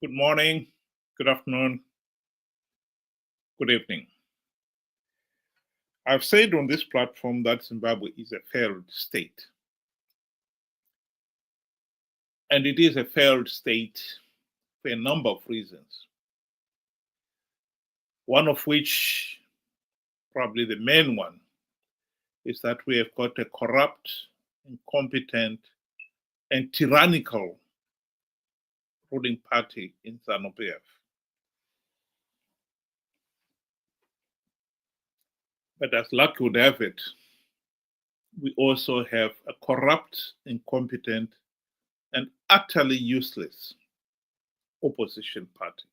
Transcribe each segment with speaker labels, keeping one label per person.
Speaker 1: Good morning, good afternoon, good evening. I've said on this platform that Zimbabwe is a failed state. And it is a failed state for a number of reasons. One of which, probably the main one, is that we have got a corrupt, incompetent, and tyrannical ruling party in Zanu PF. But as luck would have it, we also have a corrupt, incompetent, and utterly useless opposition party.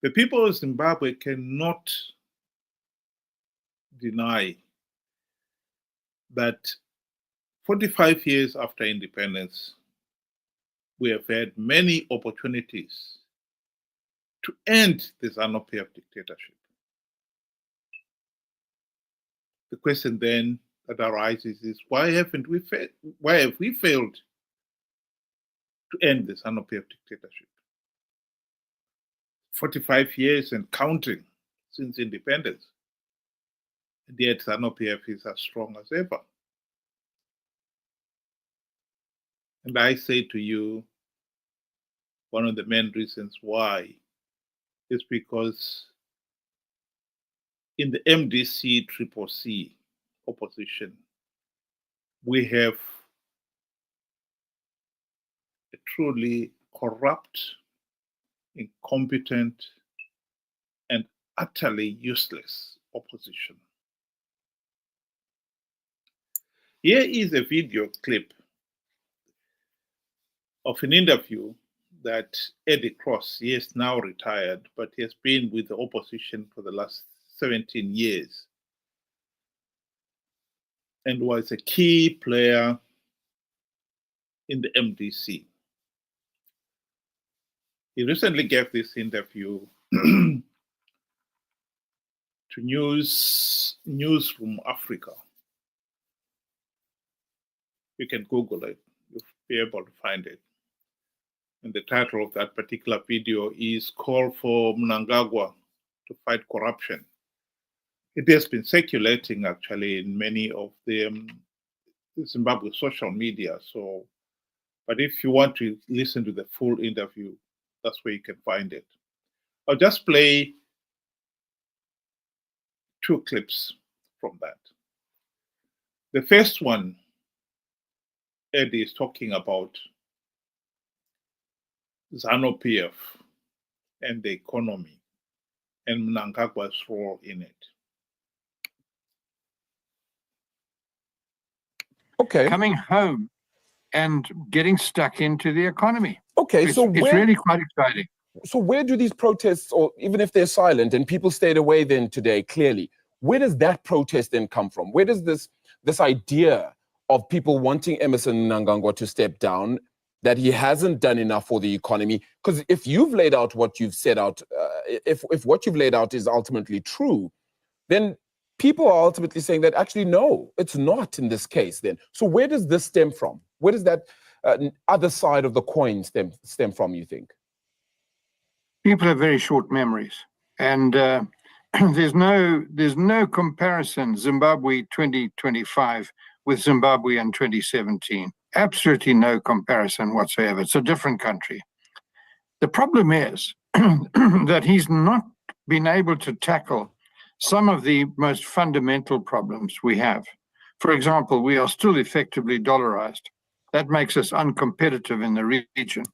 Speaker 1: The people of Zimbabwe cannot deny that 45 years after independence, we have had many opportunities to end the Zanu PF dictatorship. The question then that arises is, why have we failed to end the Zanu PF dictatorship? 45 years and counting since independence, and yet Zanu PF is as strong as ever. And I say to you, one of the main reasons why is because in the MDC CCC opposition, we have a truly corrupt, incompetent, and utterly useless opposition. Here is a video clip of an interview that Eddie Cross, he is now retired, but he has been with the opposition for the last 17 years and was a key player in the MDC. He recently gave this interview to Newsroom Africa. You can Google it, you'll be able to find it. And the title of that particular video is Call for Mnangagwa to Fight Corruption. It has been circulating actually in many of the Zimbabwe social media. But if you want to listen to the full interview, that's where you can find it. I'll just play two clips from that. The first one, Eddie is talking about Zanu PF and the economy and Mnangagwa's role in it.
Speaker 2: Okay.
Speaker 3: Coming home and getting stuck into the economy.
Speaker 2: Okay,
Speaker 3: it's really quite exciting.
Speaker 2: So where do these protests, or even if they're silent and people stayed away then today, clearly, where does that protest then come from? Where does this idea of people wanting Emmerson Mnangagwa to step down, that he hasn't done enough for the economy? Because if you've laid out what you've set out, if what you've laid out is ultimately true, then people are ultimately saying that actually, no, it's not in this case then. So where does this stem from? Where does that other side of the coin stem from, you think?
Speaker 3: People have very short memories. And there's no comparison, Zimbabwe 2025 with Zimbabwe in 2017. Absolutely no comparison whatsoever. It's a different country. The problem is that he's not been able to tackle some of the most fundamental problems we have. For example, we are still effectively dollarized. That makes us uncompetitive in the region.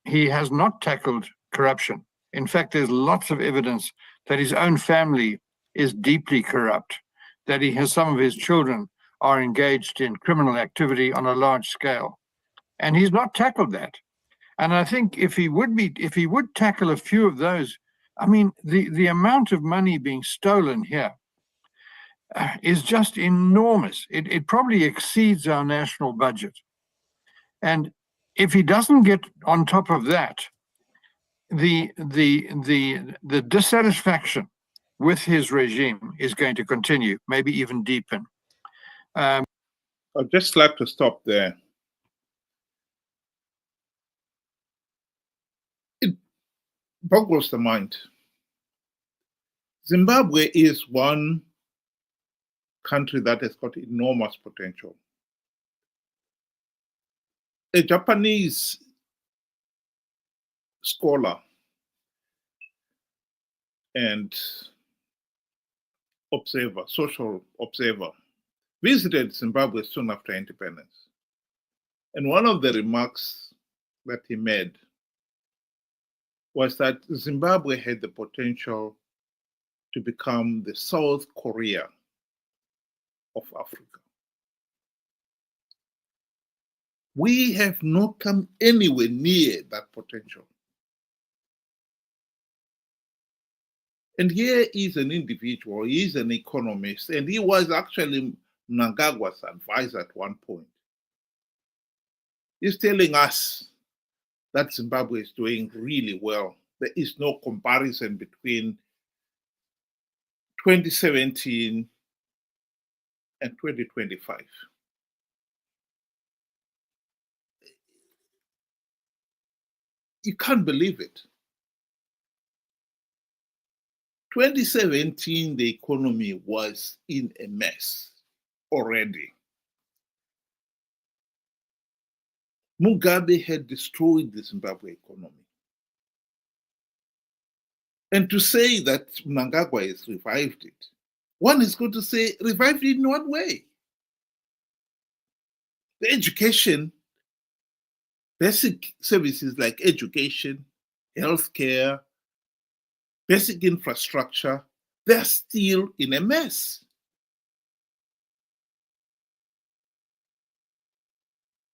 Speaker 3: He has not tackled corruption. In fact, there's lots of evidence that his own family is deeply corrupt, that some of his children are engaged in criminal activity on a large scale. And he's not tackled that. And I think if he would tackle a few of those, I mean, the amount of money being stolen here is just enormous. It probably exceeds our national budget. And if he doesn't get on top of that, the dissatisfaction with his regime is going to continue, maybe even deepen.
Speaker 1: I'd just like to stop there boggles the mind. Zimbabwe is one country that has got enormous potential. A Japanese scholar and observer, social observer, visited Zimbabwe soon after independence. And one of the remarks that he made was that Zimbabwe had the potential to become the South Korea of Africa. We have not come anywhere near that potential. And here is an individual, he is an economist, and he was actually Mnangagwa's advisor at one point. He's telling us that Zimbabwe is doing really well. There is no comparison between 2017 and 2025. You can't believe it. 2017, the economy was in a mess already. Mugabe had destroyed the Zimbabwe economy. And to say that Mnangagwa has revived it, one is going to say, revived it in what way? The education, basic services like education, healthcare, basic infrastructure, they're still in a mess.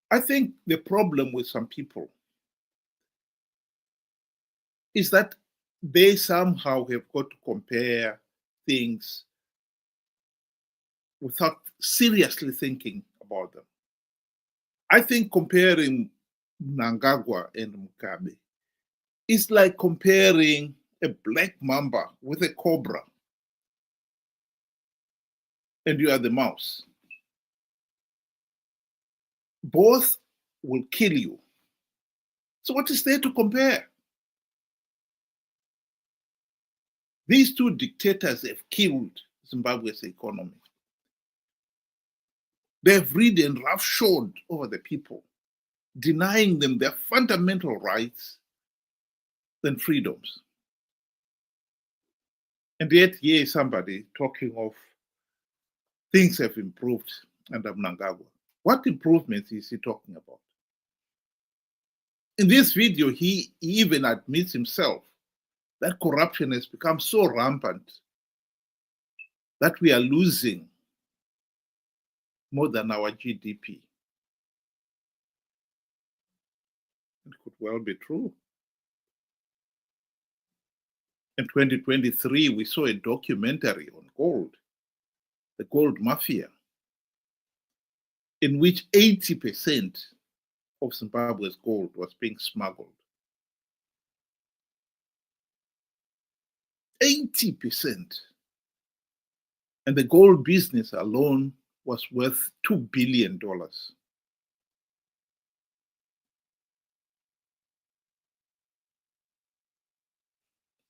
Speaker 1: I think the problem with some people is that they somehow have got to compare things without seriously thinking about them. I think comparing Mnangagwa and Mugabe is like comparing a black mamba with a cobra, and you are the mouse. Both will kill you. So what is there to compare? These two dictators have killed Zimbabwe's economy. They have ridden roughshod over the people, denying them their fundamental rights and freedoms. And yet here is somebody talking of things have improved under Mnangagwa. What improvements is he talking about? In this video, he even admits himself that corruption has become so rampant that we are losing more than our GDP. It could well be true. In 2023, we saw a documentary on gold, the gold mafia, in which 80% of Zimbabwe's gold was being smuggled. 80%. And the gold business alone was worth $2 billion.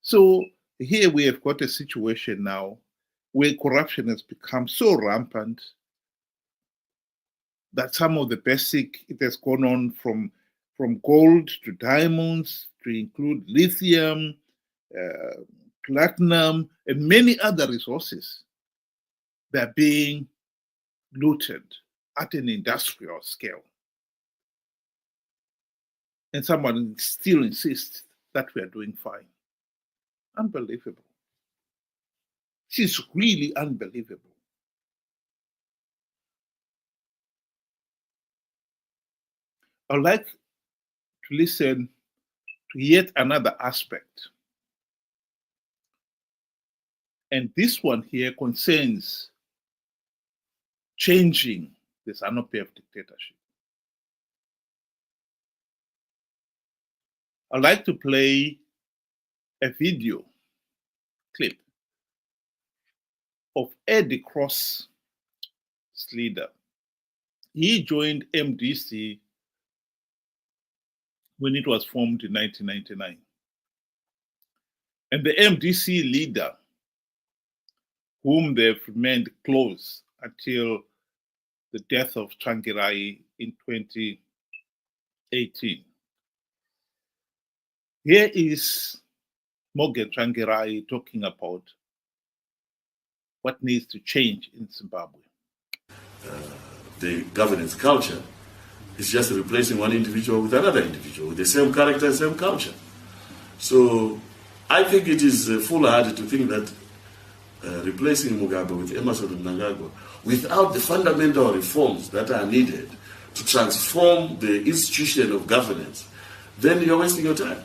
Speaker 1: So here we have got a situation now where corruption has become so rampant that some of the basic, it has gone on from gold to diamonds, to include lithium, platinum, and many other resources. They're being looted at an industrial scale. And someone still insists that we are doing fine. Unbelievable. She's really unbelievable. I'd like to listen to yet another aspect. And this one here concerns changing the Zanu PF dictatorship. I'd like to play a video clip of Eddie Cross leader. He joined MDC when it was formed in 1999. And the MDC leader, whom they've remained close until the death of Tsvangirai in 2018. Here is Morgan Tsvangirai talking about what needs to change in Zimbabwe.
Speaker 4: The governance culture is just replacing one individual with another individual with the same character and same culture. So I think it is foolhardy to think that replacing Mugabe with Emerson Mnangagwa without the fundamental reforms that are needed to transform the institution of governance, then you're wasting your time.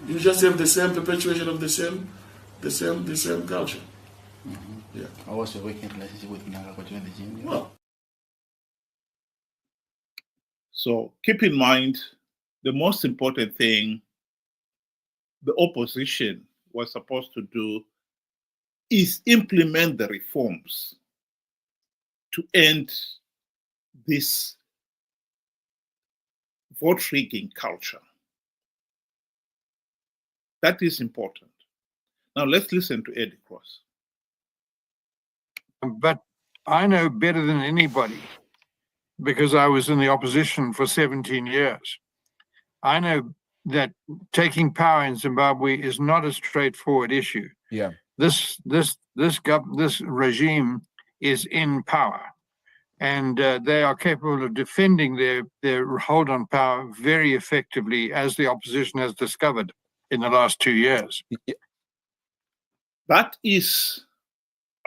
Speaker 4: You just have the same perpetuation of the same culture.
Speaker 5: Mm-hmm. Yeah. How was your working relationship with Mnangagwa during the GNU?
Speaker 4: Well,
Speaker 1: so keep in mind, the most important thing the opposition was supposed to do is implement the reforms to end this vote rigging culture. That is important. Now let's listen to Eddie Cross.
Speaker 3: But I know better than anybody, because I was in the opposition for 17 years. I know that taking power in Zimbabwe is not a straightforward issue.
Speaker 2: Yeah.
Speaker 3: This regime is in power, and they are capable of defending their hold on power very effectively, as the opposition has discovered in the last 2 years.
Speaker 1: That is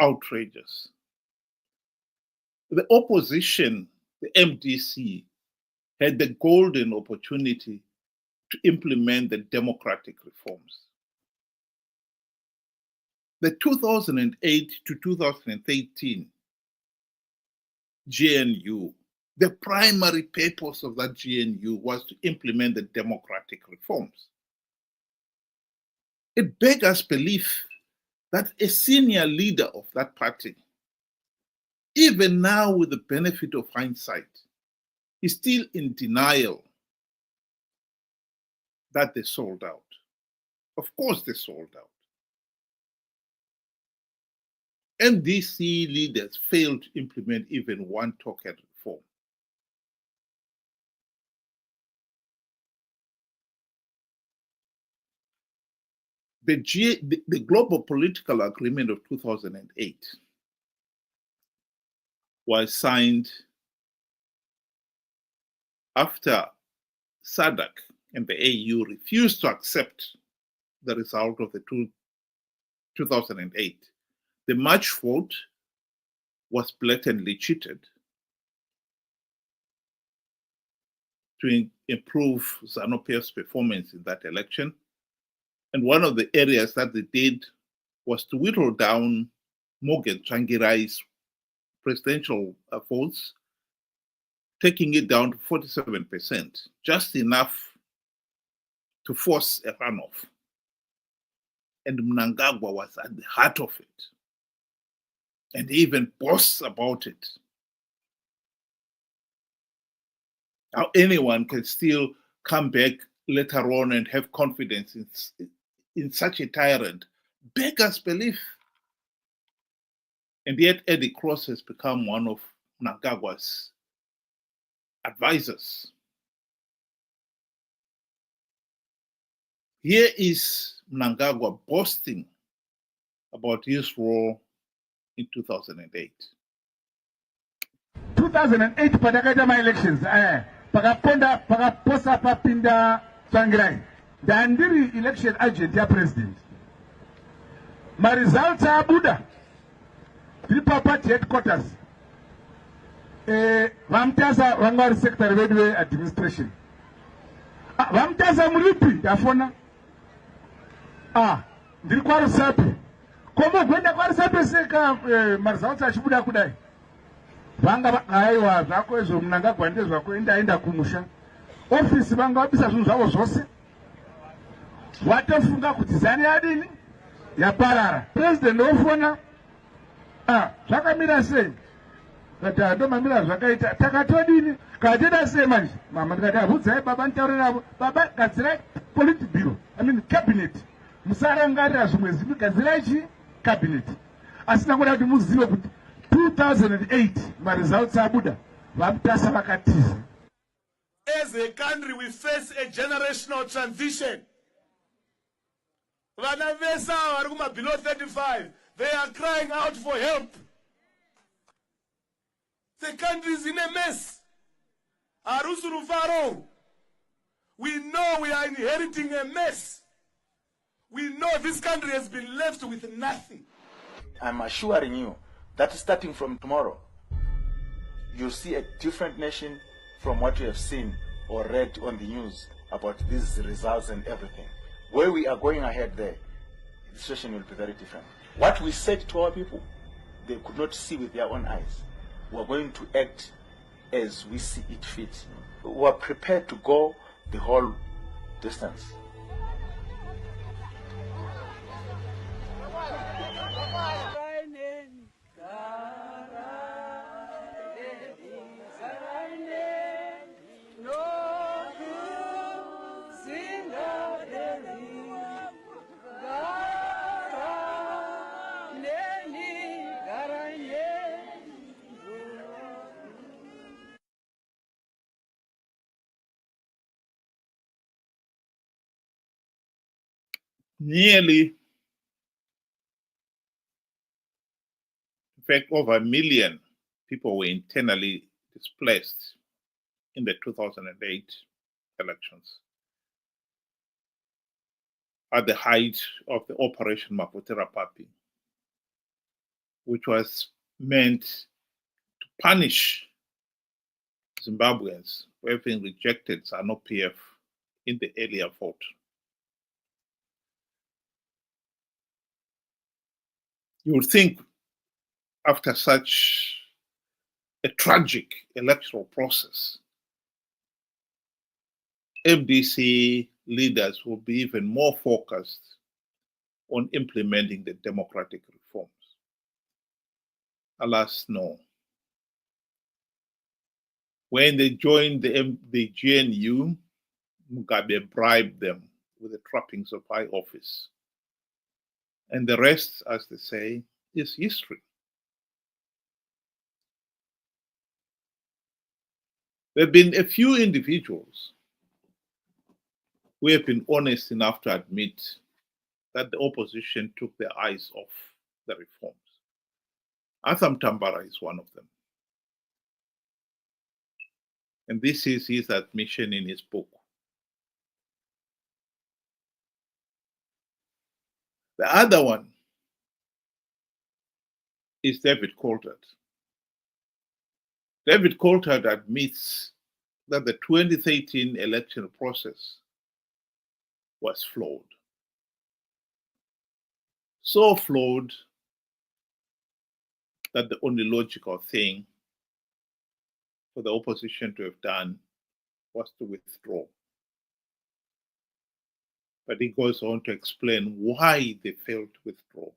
Speaker 1: outrageous. The opposition, the MDC, had the golden opportunity to implement the democratic reforms. The 2008 to 2013 GNU, the primary purpose of that GNU was to implement the democratic reforms. It beggars belief that a senior leader of that party, even now with the benefit of hindsight, is still in denial that they sold out. Of course they sold out. MDC leaders failed to implement even one token reform. The global political agreement of 2008 was signed after SADC and the AU refused to accept the result of the 2008. The March vote was blatantly cheated to improve Zanu PF's performance in that election. And one of the areas that they did was to whittle down Morgan Tsvangirai's presidential votes, taking it down to 47%, just enough to force a runoff. And Mnangagwa was at the heart of it. And he even boasts about it. How anyone can still come back later on and have confidence in such a tyrant beggars belief. And yet Eddie Cross has become one of Mnangagwa's advisors. Here is Mnangagwa boasting about his role in 2008.
Speaker 6: 2008 patakaita ma-elections pakaposa papinda Tsvangirai ndandiri election agent ya president. Ma-results abuda tiri party headquarters vamutasa vanga vari secretary vedu ve-administration vamutasa muripi ndafona ndiri kwarusapi komo gwenda kwarusapi seka ma-results achibuda kudai vanga aiwa zvako izvo Mnangagwa ndezvako endaenda kumusha ofisi vanga vabisa zvinhu zvavo zvose vatofunga kuti zani yadini yaparara. President ofona zvakamira sei kati ndomamira zvakaita takatodini kateda sei manje mama ndikati abvudzai baba nditaure navo baba gadzirai politburo cabinet musarangarira zvimwe zvigadzira chi cabinet. Asi nangoda kuti muzive kuti 2008 maresults abuda vamutasa vakatiza.
Speaker 7: As a country, we face a generational transition. Vana vese vari kuma below 35, they are crying out for help. The country is in a mess. Arusuru. We know we are inheriting a mess. We know this country has been left with nothing.
Speaker 5: I'm assuring you that starting from tomorrow, you'll see a different nation from what you have seen or read on the news about these results and everything. Where we are going ahead there, the situation will be very different. What we said to our people, they could not see with their own eyes. We are going to act as we see it fit. We are prepared to go the whole distance.
Speaker 1: Nearly, in fact, over 1 million people were internally displaced in the 2008 elections. At the height of the Operation Mapotera Papi, which was meant to punish Zimbabweans for having rejected Zanu PF in the earlier vote. You would think after such a tragic electoral process, MDC leaders will be even more focused on implementing the democratic reforms. Alas, no. When they joined the GNU, Mugabe bribed them with the trappings of high office. And the rest, as they say, is history. There have been a few individuals who have been honest enough to admit that the opposition took their eyes off the reforms. Atham Tambara is one of them. And this is his admission in his book. The other one is David Coulthard. David Coulthard admits that the 2013 election process was flawed. So flawed that the only logical thing for the opposition to have done was to withdraw. But he goes on to explain why they failed to withdraw.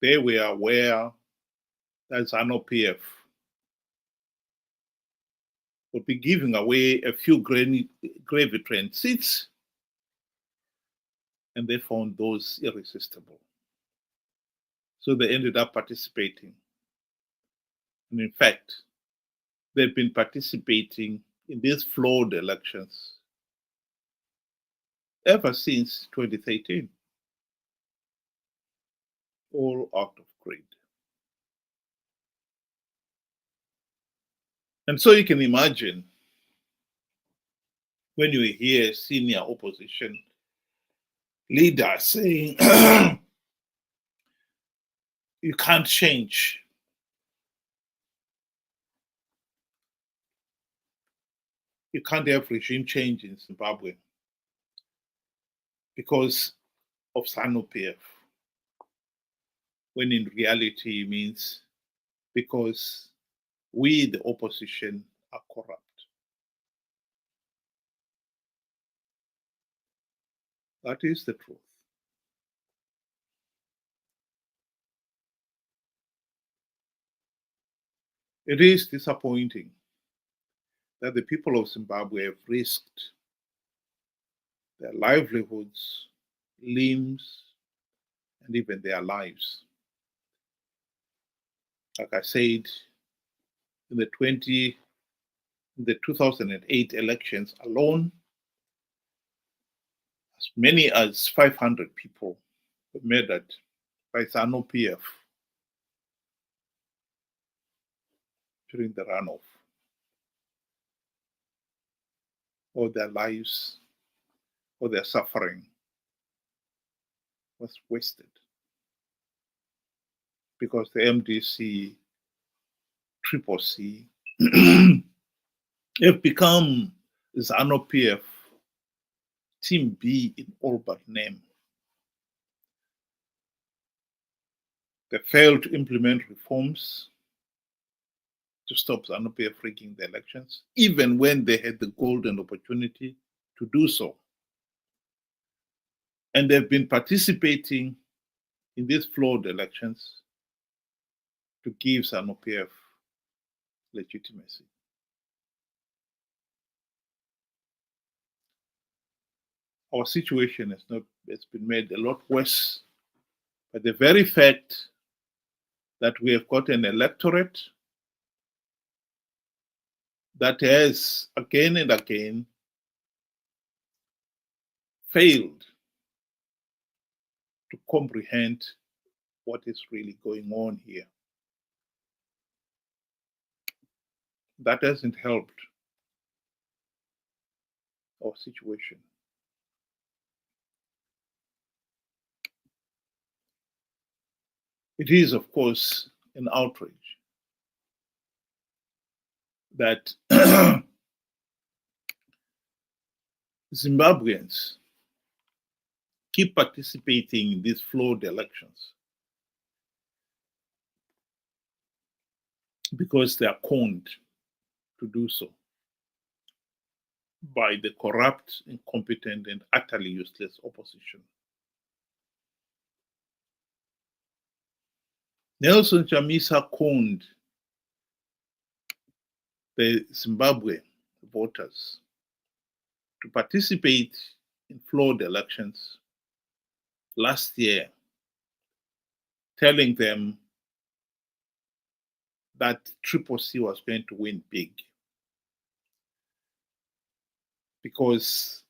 Speaker 1: They were aware that Zanu PF would be giving away a few gravy train seats, and they found those irresistible. So they ended up participating. And in fact, they've been participating in these flawed elections ever since 2013, all out of greed. And so you can imagine when you hear senior opposition leaders saying, you can't change. You can't have regime change in Zimbabwe because of Zanu PF, when in reality it means because we, the opposition, are corrupt. That is the truth. It is disappointing that the people of Zimbabwe have risked their livelihoods, limbs, and even their lives. Like I said, in the 2008 elections alone, as many as 500 people were murdered by Zanu PF during the runoff. All their lives, all their suffering was wasted because the MDC, Triple C, have become Zanu PF, Team B in all but name. They failed to implement reforms to stop Zanu PF rigging the elections, even when they had the golden opportunity to do so. And they've been participating in these flawed elections to give Zanu PF legitimacy. Our situation has been made a lot worse by the very fact that we have got an electorate that has again and again failed to comprehend what is really going on here. That hasn't helped our situation. It is, of course, an outrage that Zimbabweans keep participating in these flawed elections because they are conned to do so by the corrupt, incompetent, and utterly useless opposition. Nelson Chamisa conned the Zimbabwe voters to participate in flawed elections last year, telling them that Triple C was going to win big because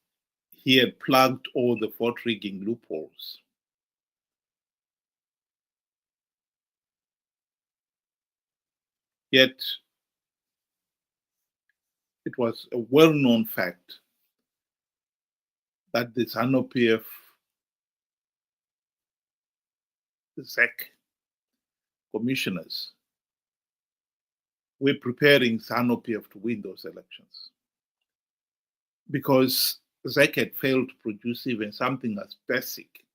Speaker 1: he had plugged all the vote rigging loopholes. Yet, it was a well-known fact that the Zanu PF, the ZEC commissioners were preparing Zanu PF to win those elections because ZEC had failed to produce even something as basic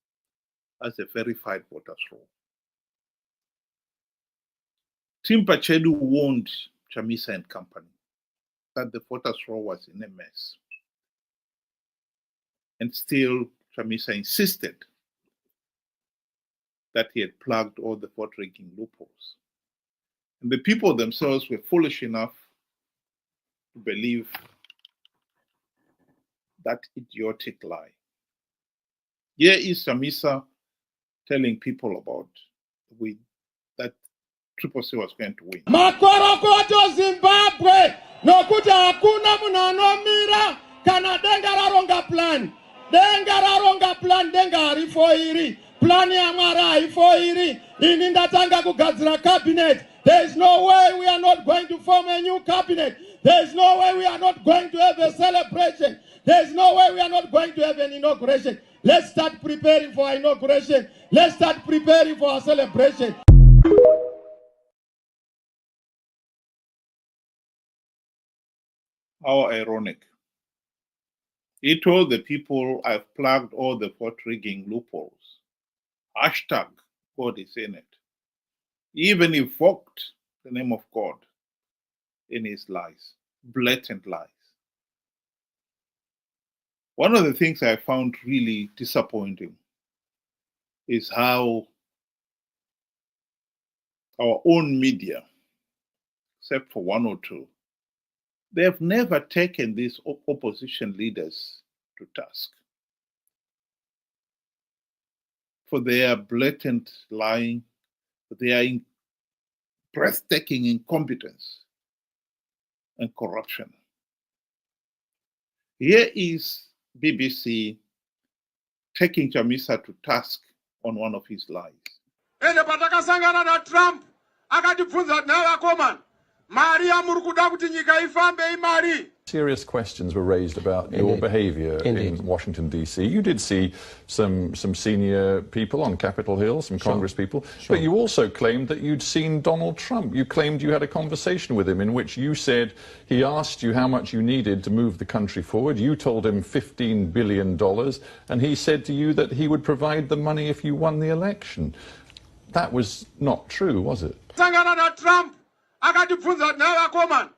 Speaker 1: as a verified voters roll. Tim Pachedu warned Chamisa and company that the voters roll was in a mess. And still, Chamisa insisted that he had plugged all the vote rigging loopholes. And the people themselves were foolish enough to believe that idiotic lie. Here is Chamisa telling people about the win, that Triple C was going to win.
Speaker 8: Makorokoto Zimbabwe, nokuti hakuna munhu anomira kana denga raronga plan. Denga raronga plan, denga harifoiri. Plan yaMwari haifoiri. Ini ndatanga kugadzira cabinet. There is no way we are not going to form a new cabinet. There is no way we are not going to have a celebration. There is no way we are not going to have an inauguration. Let's start preparing for our inauguration. Let's start preparing for our celebration.
Speaker 1: How ironic. He told the people, I've plugged all the vote rigging loopholes. Hashtag God is in it. He even invoked the name of God in his lies, blatant lies. One of the things I found really disappointing is how our own media, except for one or two, They have never taken these opposition leaders to task for their blatant lying, for their breathtaking incompetence and corruption. Here is BBC taking Chamisa to task on one of his lies.
Speaker 8: ende patakasangana na Trump akatibvunza naye akomana mari yamuri kuda kuti nyika ifambe imari.
Speaker 9: Serious questions were raised about your behaviour in Washington, D.C. You did see some senior people on Capitol Hill, some Congress people, but you also claimed that you'd seen Donald Trump. You claimed you had a conversation with him in which you said he asked you how much you needed to move the country forward. You told him $15 billion, and he said to you that he would provide the money if you won the election. That was not true, was it?
Speaker 8: Sangana na Trump akatibvunza naye akomana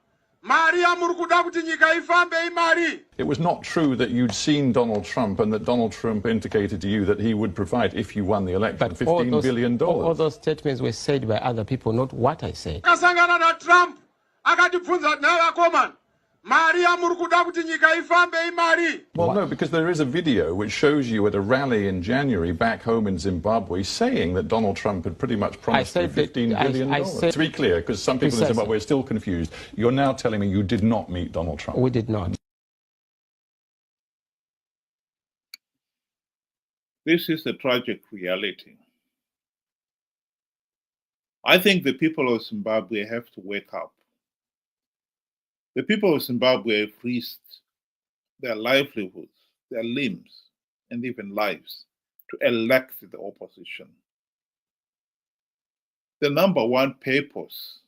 Speaker 8: mari yamuri kuda kuti nyika ifambe imari.
Speaker 9: It was not true that you'd seen Donald Trump and that Donald Trump indicated to you that he would provide, if you won the election, $15 billion.
Speaker 10: All those statements were said by other people, not what I said.
Speaker 8: Kasangana na Trump akatibvunza naye akomana mari yamuri kuda kuti nyika ifambe imari.
Speaker 9: Well, no, because there is a video which shows you at a rally in January back home in Zimbabwe saying that Donald Trump had pretty much promised you $15 billion. To be clear, because some people in Zimbabwe are still confused, you're now telling me you did not meet Donald Trump.
Speaker 10: We did not.
Speaker 1: This is the tragic reality. I think the people of Zimbabwe have to wake up. The people of Zimbabwe have risked their livelihoods, their limbs, and even lives to elect the opposition. The number one purpose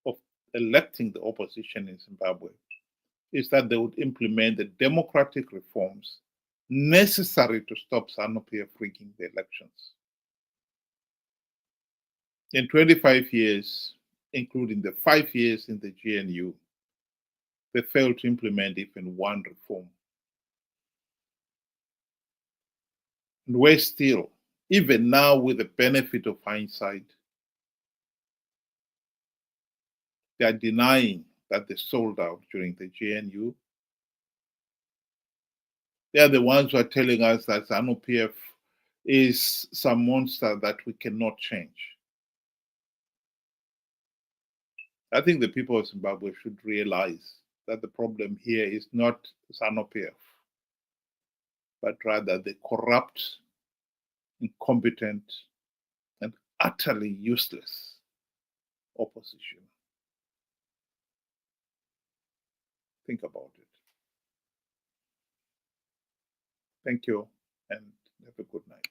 Speaker 1: of electing the opposition in Zimbabwe is that they would implement the democratic reforms necessary to stop Zanu PF rigging the elections. In 25 years, including the 5 years in the GNU, they failed to implement even one reform. And we're still, even now with the benefit of hindsight, they are denying that they sold out during the GNU. They are the ones who are telling us that Zanu PF is some monster that we cannot change. I think the people of Zimbabwe should realize that the problem here is not Zanu PF, but rather the corrupt, incompetent, and utterly useless opposition. Think about it. Thank you, and have a good night.